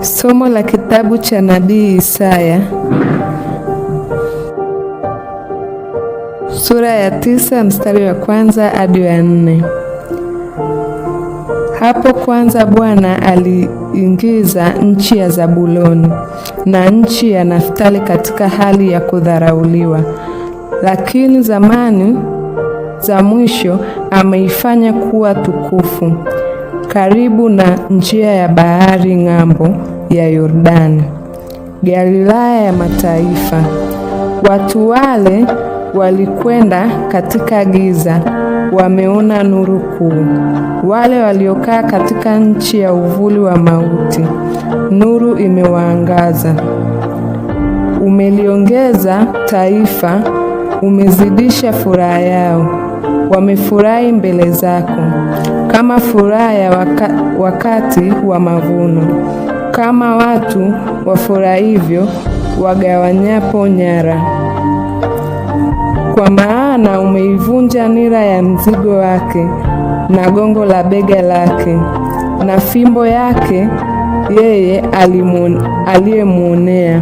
Somo la kitabu cha nabii Isaya sura ya 9 mstari wa 1 hadi wa 4. Hapo kwanza Bwana aliingiza nchi ya Zabuloni na nchi ya Naftali katika hali ya kudharauliwa, lakini zamani za mwisho ameifanya kuwa tukufu, karibu na njia ya bahari ng'ambo ya Yordani, Galilaya ya mataifa. Watu wale walikwenda katika giza, wameona nuru kuu. Wale waliokaa katika nchi ya uvuli wa mauti, nuru imewaangaza. Umeliongeza taifa, umezidisha furaha yao. Wamefurahi mbele zako kama furaha ya wakati wa mavuno, kama watu wafurahivyo wagawanyapo nyara. Kwa maana umeivunja nira ya mzigo wake na gongo la bega lake na fimbo yake yeye aliyemwonea,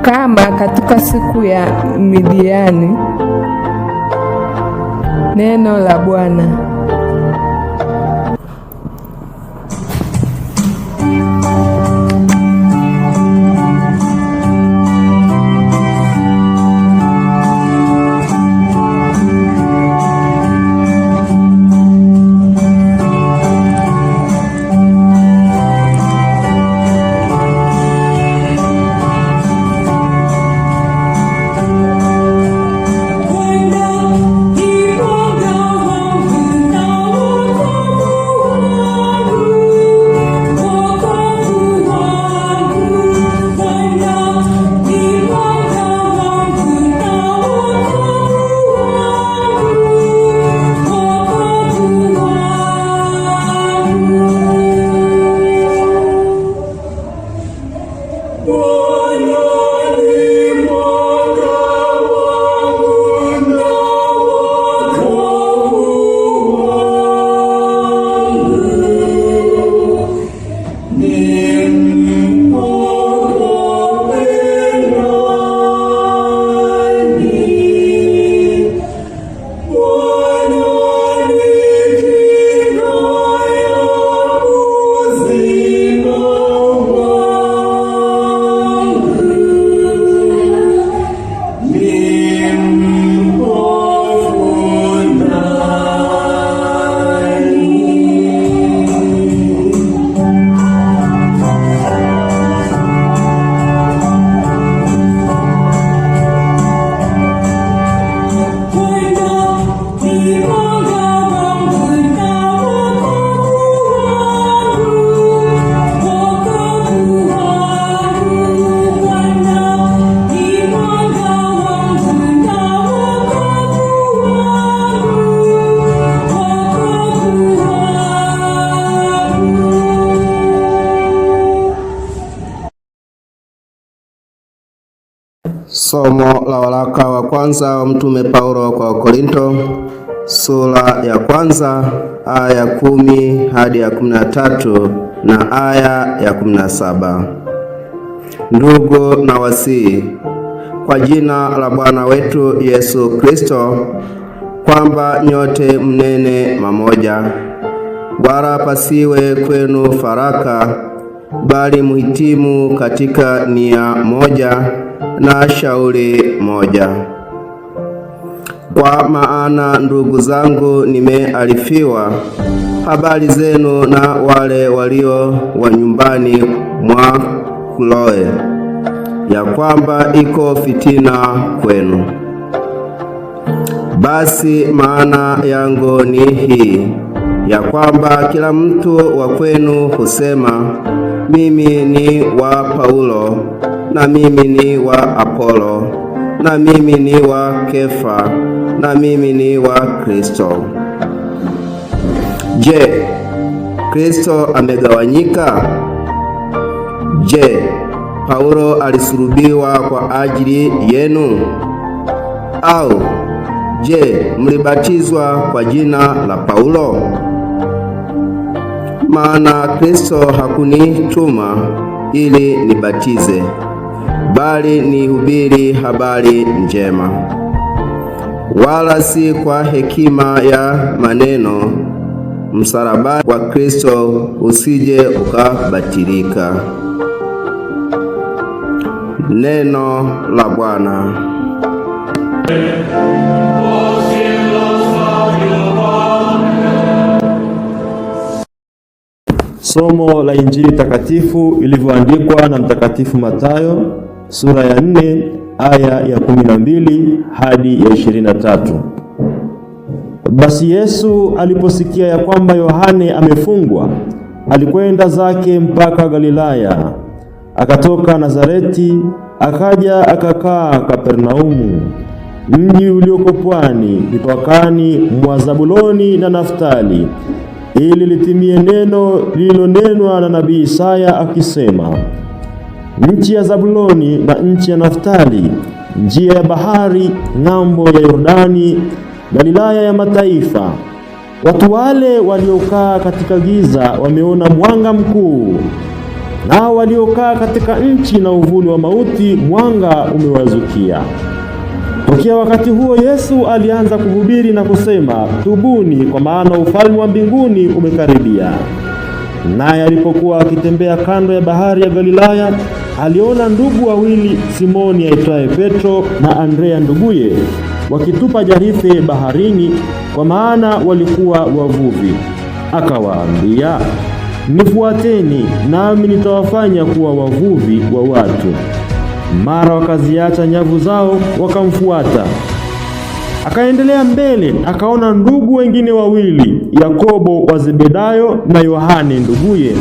kama katika siku ya Midiani. Neno la Bwana. Somo la waraka wa kwanza wa Mtume Paulo kwa Wakorinto, sura ya 1 aya ya 10 hadi ya 13 na aya ya 17. Ndugu na wasii, kwa jina la Bwana wetu Yesu Kristo, kwamba nyote mnene mamoja, wala pasiwe kwenu faraka, bali muhitimu katika nia moja na shauri moja. Kwa maana ndugu zangu, nimearifiwa habari zenu na wale walio wa nyumbani mwa Kloe, ya kwamba iko fitina kwenu. Basi maana yangu ni hii, ya kwamba kila mtu wa kwenu husema, mimi ni wa Paulo, na mimi ni wa Apolo, na mimi ni wa Kefa, na mimi ni wa Kristo. Je, Kristo amegawanyika? Je, Paulo alisulubiwa kwa ajili yenu? Au je, mlibatizwa kwa jina la Paulo? maana Kristo hakunituma ili nibatize, bali nihubiri habari njema, wala si kwa hekima ya maneno, msalaba wa Kristo usije ukabatilika. Neno la Bwana. Somo la Injili takatifu ilivyoandikwa na Mtakatifu Mathayo sura ya 4 aya ya 12 hadi ya 23. Basi Yesu aliposikia ya kwamba Yohane amefungwa, alikwenda zake mpaka Galilaya. Akatoka Nazareti, akaja akakaa Kapernaumu, mji ulioko pwani mipakani mwa Zabuloni na Naftali, ili litimie neno lililonenwa na nabii Isaya akisema, nchi ya Zabuloni na nchi ya Naftali, njia ya bahari, ng'ambo ya Yordani, Galilaya ya mataifa. Watu wale waliokaa katika giza wameona mwanga mkuu, nao waliokaa katika nchi na uvuli wa mauti mwanga umewazukia. Tokea wakati huo Yesu alianza kuhubiri na kusema, tubuni, kwa maana ufalme wa mbinguni umekaribia. Naye alipokuwa akitembea kando ya bahari ya Galilaya, aliona ndugu wawili, Simoni aitwaye Petro na Andrea nduguye, wakitupa jarife baharini, kwa maana walikuwa wavuvi. Akawaambia, nifuateni, nami nitawafanya kuwa wavuvi wa watu. Mara wakaziacha nyavu zao wakamfuata. Akaendelea mbele, akaona ndugu wengine wawili, Yakobo wa Zebedayo na Yohane nduguye,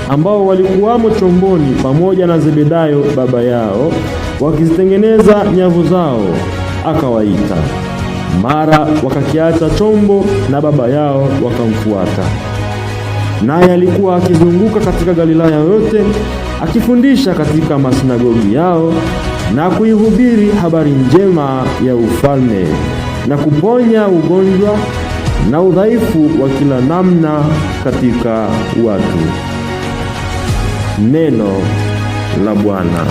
ambao walikuwamo chomboni pamoja na Zebedayo baba yao, wakizitengeneza nyavu zao. Akawaita. Mara wakakiacha chombo na baba yao wakamfuata. Naye alikuwa akizunguka katika Galilaya yote, akifundisha katika masinagogi yao na kuihubiri habari njema ya ufalme, na kuponya ugonjwa na udhaifu wa kila namna katika watu. Neno la Bwana.